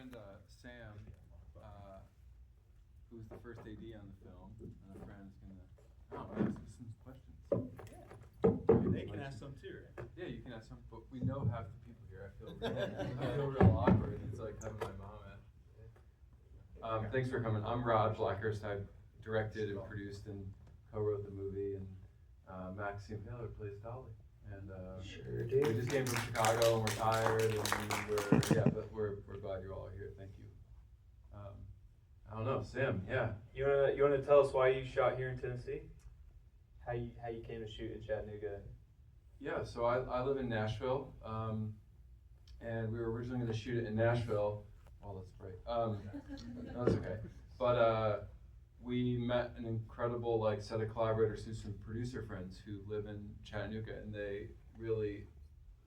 friend Sam, who's the first AD on the film, and a friend is gonna ask some questions. They can ask some too, right? Yeah, you can ask some, but we know half the people here. I feel real awkward. It's like having my mom at. Thanks for coming. I'm Rod Blackhurst. I directed and produced and co-wrote the movie, and Max the Impaler plays Dolly. And Sure do. we just came from Chicago and we're tired, and but we're glad you all are here. Thank you. I don't know, Sam. Yeah. You wanna tell us why you shot here in Tennessee? How you came to shoot in Chattanooga? Yeah. So I live in Nashville, and we were originally going to shoot it in Nashville. Oh, that's bright. No, that's okay. But we met an incredible set of collaborators who's some producer friends who live in Chattanooga, and they really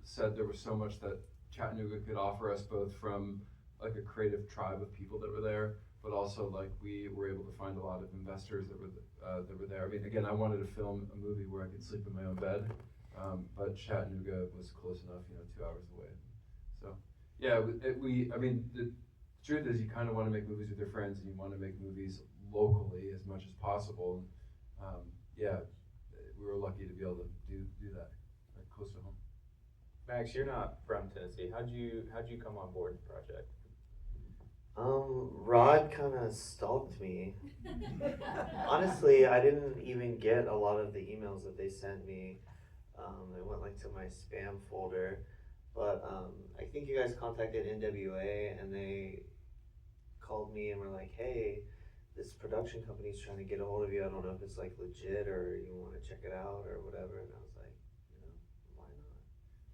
said there was so much that Chattanooga could offer us, both from a creative tribe of people that were there, but also we were able to find a lot of investors that were there. I mean, again, I wanted to film a movie where I could sleep in my own bed, but Chattanooga was close enough, 2 hours away. So yeah, the truth is you kind of want to make movies with your friends, and you want to make movies locally as much as possible. We were lucky to be able to do that close to home. Max, you're not from Tennessee. How'd you come on board the project? Rod kind of stalked me. Honestly, I didn't even get a lot of the emails that they sent me. It went to my spam folder. But I think you guys contacted NWA, and they called me and were like, hey, this production company's trying to get a hold of you. I don't know if it's legit or you want to check it out or whatever. And I was like, why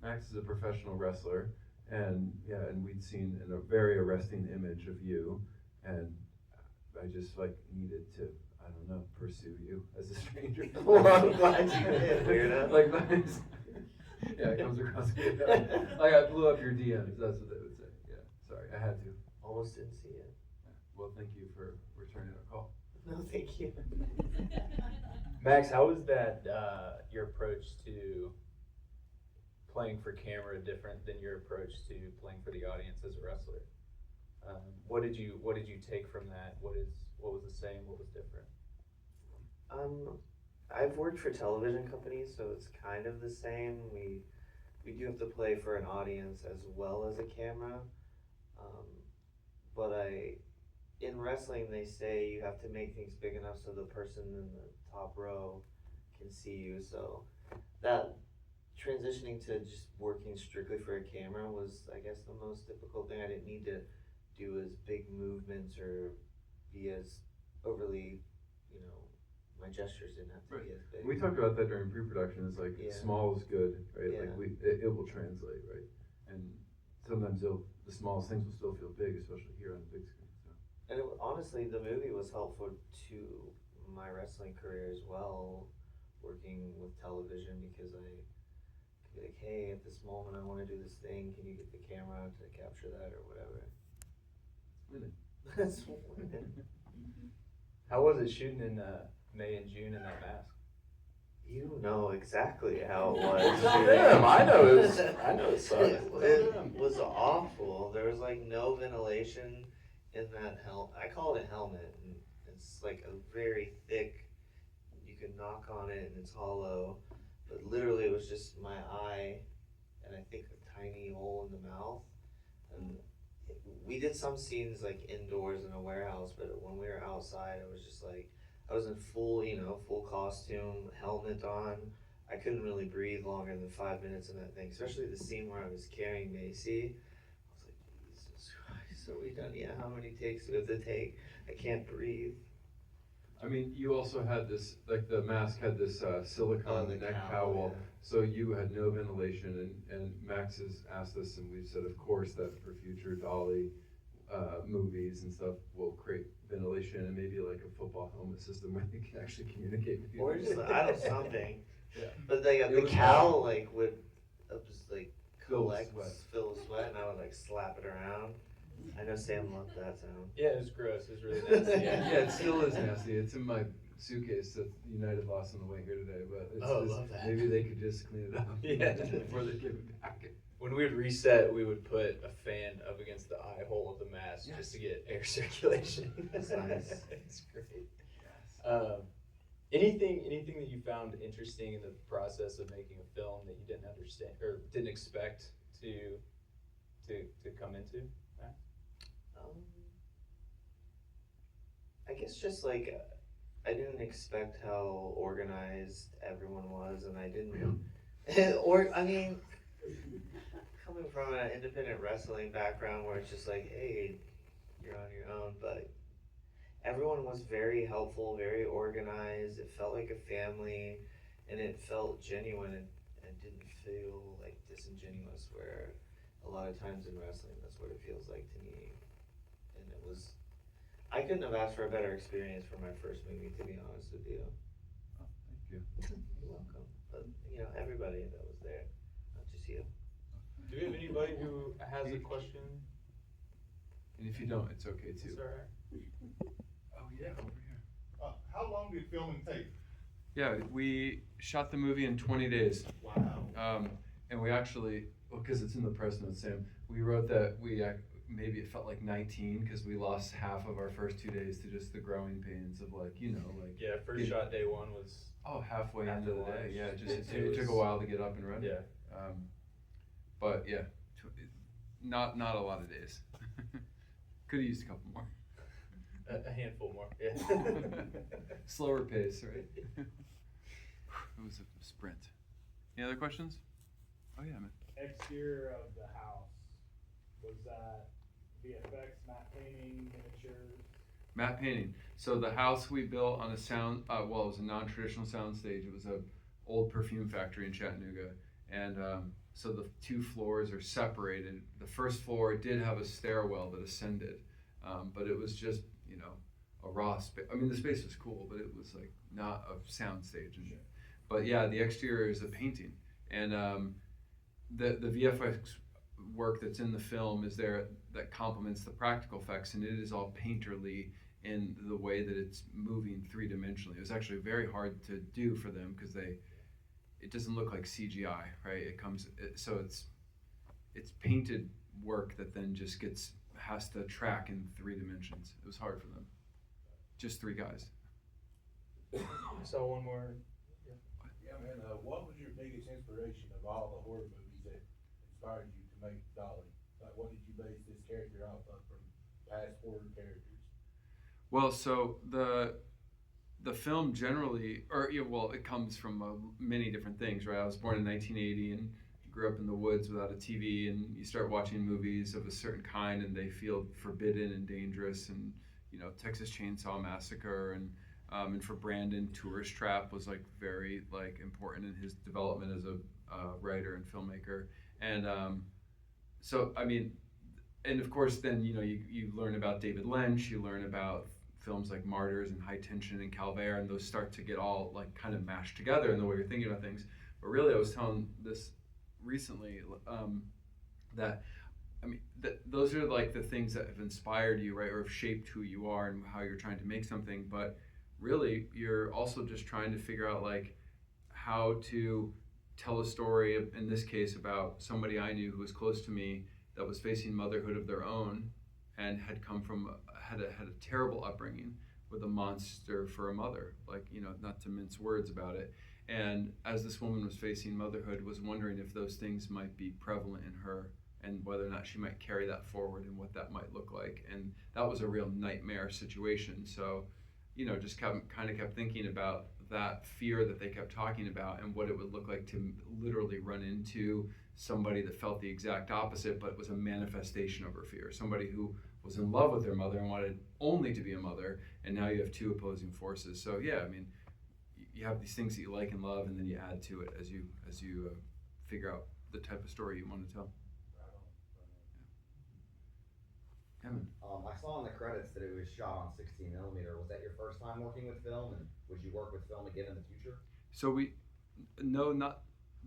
not? Max is a professional wrestler, and we'd seen a very arresting image of you, and I just needed to, I don't know, pursue you as a stranger. Well, I'm glad you did, weirdo. Yeah, it comes across good. I blew up your DMs, that's what they would say. Yeah, sorry, I had to. Almost didn't see it. Yeah. Well, thank you for returning our call. No, thank you. Max, how was that your approach to playing for camera different than your approach to playing for the audience as a wrestler? What did you take from that? What was the same? What was different? I've worked for television companies, so it's kind of the same. We do have to play for an audience as well as a camera. But in wrestling, they say you have to make things big enough so the person in the top row can see you. So that transitioning to just working strictly for a camera was, I guess, the most difficult thing. I didn't need to do as big movements or be as overly, my gestures didn't have to be as big. We talked about that during pre-production. It's small is good, right? Yeah. It will translate, right? And sometimes the smallest things will still feel big, especially here on the big screen. So. And honestly, the movie was helpful to my wrestling career as well, working with television, because I could be like, hey, at this moment I want to do this thing. Can you get the camera to capture that or whatever? Really? That's How was it shooting in May and June in that mask? You know exactly how it was. I know it sucked. It was awful. There was no ventilation in that helmet. I call it a helmet, and it's a very thick, you can knock on it and it's hollow, but literally it was just my eye and I think a tiny hole in the mouth. And we did some scenes indoors in a warehouse, but when we were outside, it was just I was in full costume, helmet on. I couldn't really breathe longer than 5 minutes in that thing, especially the scene where I was carrying Macy. I was like, Jesus Christ, are we done yet? How many takes do we have to take? I can't breathe. I mean, you also had this, the mask had this silicone neck cowl, so you had no ventilation, and Max has asked us, and we've said, of course, that for future Dolly movies and stuff, we'll create ventilation and maybe a football helmet system where they can actually communicate with you. Or just, I don't know, something. Yeah. But the cowl, would just, Fill with collect, sweat. fill with sweat, and I would, slap it around. I know Sam loved that sound. Yeah, it was gross. It was really nasty. Yeah, it still is nasty. It's in my suitcase that United lost on the way here today, but it's love that. maybe they could just clean it up Yeah. before they give it back. when we would reset, we would put a fan up against the eye hole of the mask just to get air circulation. That's nice. It's great. Anything that you found interesting in the process of making a film that you didn't understand or didn't expect to come into? I guess just like I didn't expect how organized everyone was, and I didn't. Or I mean, coming from an independent wrestling background where it's just like, hey, you're on your own, but everyone was very helpful, very organized. It felt like a family, and it felt genuine and didn't feel like disingenuous, where a lot of times in wrestling that's what it feels like to me. And it was, I couldn't have asked for a better experience for my first movie, to be honest with you. Oh, thank you. You're welcome. But you know, everybody that was there, not just you. Do we have anybody who has a question? And if you don't, it's okay too. It's all right. Oh yeah, over here. How long did filming take? Yeah, we shot the movie in 20 days. Wow. And we actually, well, because it's in the press notes, Sam, we wrote that maybe it felt like 19 because we lost half of our first 2 days to just the growing pains of like, Yeah, first shot day one was. Oh, halfway After into the day. lunch. Yeah, it It took a was- while to get up and ready. Yeah. But yeah, not a lot of days. Could have used a couple more. A handful more. Yeah. Slower pace, right? It was a sprint. Any other questions? Oh yeah, man. Exterior of the house, was that VFX, matte painting, miniatures? Matte painting. So the house we built on a it was a non-traditional sound stage. It was a old perfume factory in Chattanooga, and so the two floors are separated. The first floor did have a stairwell that ascended, but it was just a raw space. I mean, the space was cool, but it was like not a sound stage. But yeah, the exterior is a painting, and the VFX work that's in the film is there that complements the practical effects, and it is all painterly in the way that it's moving three-dimensionally. It was actually very hard to do for them because it doesn't look like CGI, right? So it's painted work that then just has to track in 3 dimensions. It was hard for them. Just 3 guys. I saw one more. Yeah, man. What was your biggest inspiration of all the horror movies that inspired you to make Dolly? Like, what did you base this character off of from past horror characters? Well, so the film generally, it comes from many different things, right? I was born in 1980 and grew up in the woods without a TV, and you start watching movies of a certain kind, and they feel forbidden and dangerous, and Texas Chainsaw Massacre, and for Brandon, Tourist Trap was like very important in his development as a writer and filmmaker, and so I mean, and of course then you learn about David Lynch, you learn about films like Martyrs and High Tension and Calvaire, and those start to get all like kind of mashed together in the way you're thinking about things. But really, I was telling this recently that I mean those are like the things that have inspired you, right, or have shaped who you are and how you're trying to make something. But really, you're also just trying to figure out like how to tell a story, in this case about somebody I knew who was close to me that was facing motherhood of their own and had a terrible upbringing with a monster for a mother, not to mince words about it. And as this woman was facing motherhood, was wondering if those things might be prevalent in her and whether or not she might carry that forward and what that might look like. And that was a real nightmare situation. So, just kept thinking about that fear that they kept talking about and what it would look like to literally run into somebody that felt the exact opposite, but was a manifestation of her fear. Somebody who was in love with their mother and wanted only to be a mother, and now you have 2 opposing forces. So yeah, I mean, you have these things that you like and love, and then you add to it as you figure out the type of story you want to tell. Kevin. I saw in the credits that it was shot on 16 millimeter. Was that your first time working with film, and would you work with film again in the future? So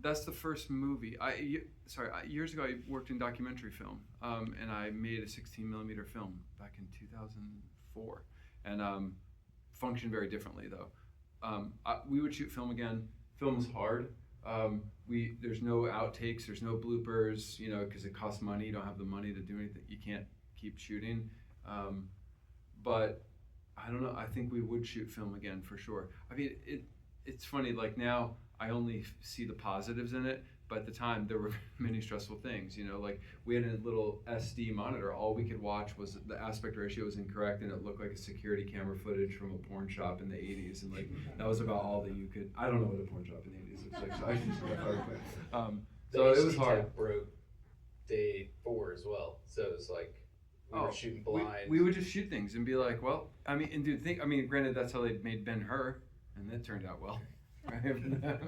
that's the first movie. Years ago I worked in documentary film, and I made a 16 millimeter film back in 2004, and functioned very differently though. We would shoot film again. Film is hard. There's no outtakes, there's no bloopers, you know, because it costs money. You don't have the money to do anything. You can't keep shooting. But I don't know. I think we would shoot film again for sure. I mean, it's funny. Like now, I only see the positives in it. But at the time, there were many stressful things. You know, like we had a little SD monitor. All we could watch was the aspect ratio was incorrect, and it looked like a security camera footage from a porn shop in the '80s. And like that was about all that you could. I don't know what a porn shop in the '80s looks like, so I shouldn't say that. So it was hard. Tech broke day 4 as well. So it was like we were shooting blind. We would just shoot things and be like, well, I mean, and dude, granted, that's how they made Ben-Hur, and that turned out well. Right?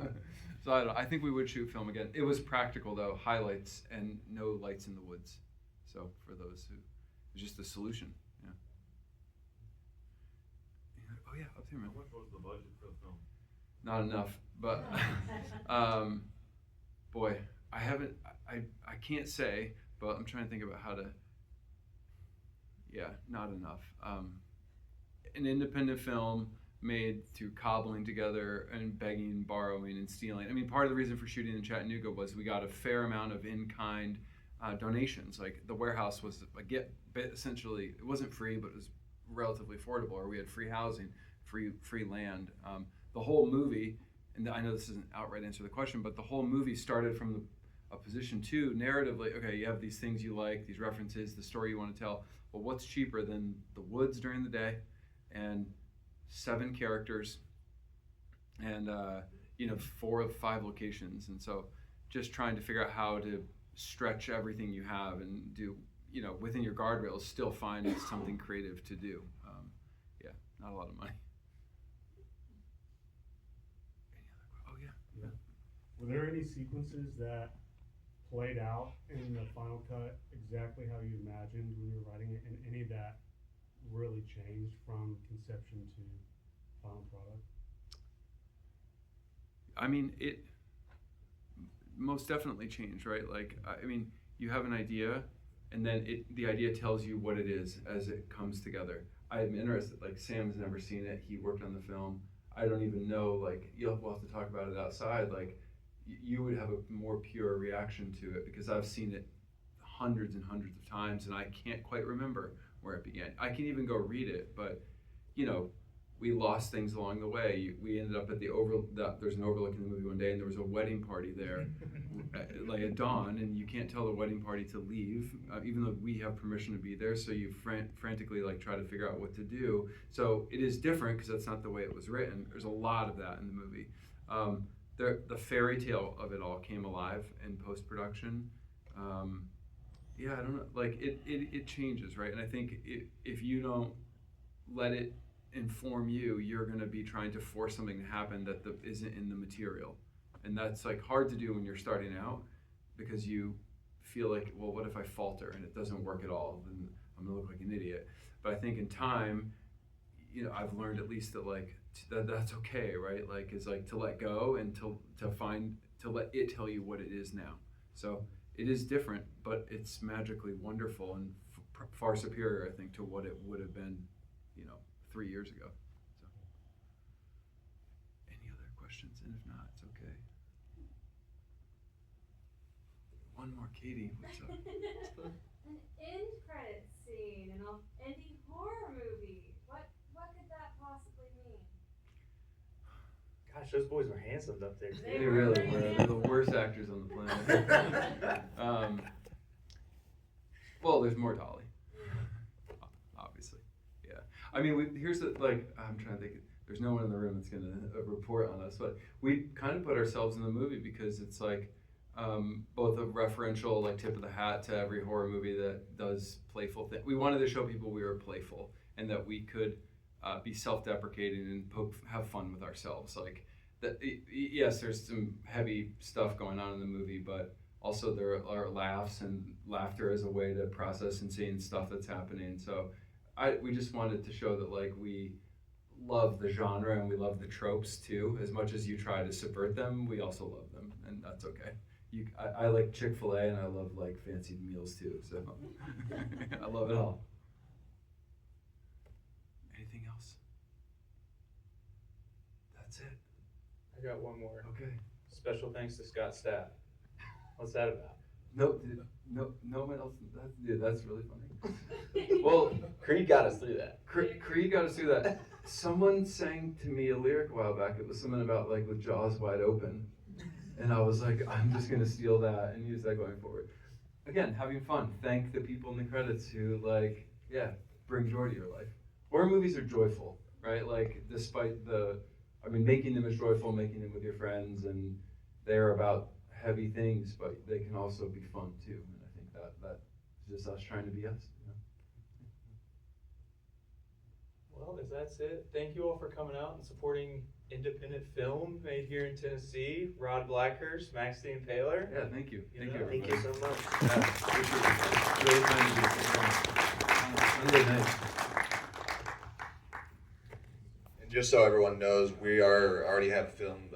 So I think we would shoot film again. It was practical though, highlights and no lights in the woods. So for those who, it's just a solution. Yeah. Oh yeah, up there, man. How much was the budget for the film? Not enough, but boy, I can't say, but I'm trying to think about how to. Yeah, not enough. An independent film made through cobbling together and begging, borrowing, and stealing. I mean, part of the reason for shooting in Chattanooga was we got a fair amount of in-kind donations. Like the warehouse was essentially, it wasn't free, but it was relatively affordable. Or we had free housing, free land. The whole movie, and I know this isn't outright answer to the question, but the whole movie started from a position too, narratively. Okay, you have these things you like, these references, the story you want to tell. Well, what's cheaper than the woods during the day and 7 characters and 4 or 5 locations, and so just trying to figure out how to stretch everything you have and do, within your guardrails, still find something creative to do. Yeah, not a lot of money. Oh yeah. Were there any sequences that played out in the final cut exactly how you imagined when you were writing it, and any that really changed from conception to final product? I mean, it most definitely changed, right? Like, I mean, you have an idea, and then the idea tells you what it is as it comes together. I'm interested, like, Sam's never seen it. He worked on the film. I don't even know, like, we'll have to talk about it outside. Like, you would have a more pure reaction to it because I've seen it hundreds and hundreds of times, and I can't quite remember where it began. I can even go read it, but, we lost things along the way. We ended up at there's an overlook in the movie one day, and there was a wedding party there, like at dawn, and you can't tell the wedding party to leave, even though we have permission to be there. So you frantically try to figure out what to do. So it is different because that's not the way it was written. There's a lot of that in the movie. The fairy tale of it all came alive in post-production. Yeah, I don't know. Like it changes, right? And I think if you don't let it inform you, you're going to be trying to force something to happen that isn't in the material, and that's like hard to do when you're starting out because you feel like, well, what if I falter and it doesn't work at all? Then I'm gonna look like an idiot. But I think in time, I've learned at least that that's okay, right? Like it's like to let go and to let it tell you what it is now. So it is different, but it's magically wonderful and far superior, I think, to what it would have been, 3 years ago. So, any other questions? And if not, it's okay. One more, Katie. What's up? An end credits scene in an indie horror movie. What could that possibly mean? Gosh, those boys were handsome up there. They really were. They're the worst actors on the planet. Well, there's more Dolly. Obviously. Yeah. I mean, here's I'm trying to think. There's no one in the room that's going to report on us, but we kind of put ourselves in the movie because it's like both a referential, tip of the hat to every horror movie that does playful things. We wanted to show people we were playful and that we could be self-deprecating and have fun with ourselves. Like that. Yes, there's some heavy stuff going on in the movie, but also there are laughs and laughter as a way to process insane stuff that's happening. So we just wanted to show that we love the genre and we love the tropes too. As much as you try to subvert them, we also love them, and that's okay. I like Chick-fil-A and I love fancy meals too. So I love it all. Anything else? That's it. I got one more. Okay. special thanks to Scott Stapp. What's that about? No, dude, no one else. Dude, that's really funny. Well, Creed got us through that. Creed got us through that. Someone sang to me a lyric a while back. It was something about like with jaws wide open, and I was like, I'm just gonna steal that and use that going forward. Again, having fun. Thank the people in the credits who like, yeah, bring joy to your life. Horror movies are joyful, right? Like, despite making them is joyful, making them with your friends, and they're about heavy things, but they can also be fun too. And I think that is just us trying to be us. You know? Well, that's it. Thank you all for coming out and supporting independent film made here in Tennessee. Rod Blackhurst, Max the Impaler. Yeah, thank you. Thank you, Thank everybody. you so much. Yeah, appreciate it. Really kind of you. Sunday night. And just so everyone knows, we already have film,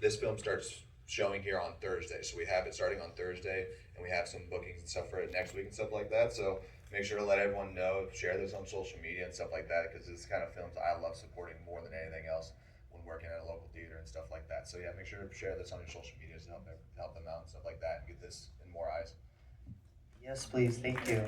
this film starts showing here on Thursday. So we have it starting on Thursday, and we have some bookings and stuff for it next week and stuff like that. So make sure to let everyone know, share this on social media and stuff like that, because this kind of films I love supporting more than anything else when working at a local theater and stuff like that. So yeah, make sure to share this on your social media to help them out and stuff like that, and get this in more eyes. Yes, please. Thank you.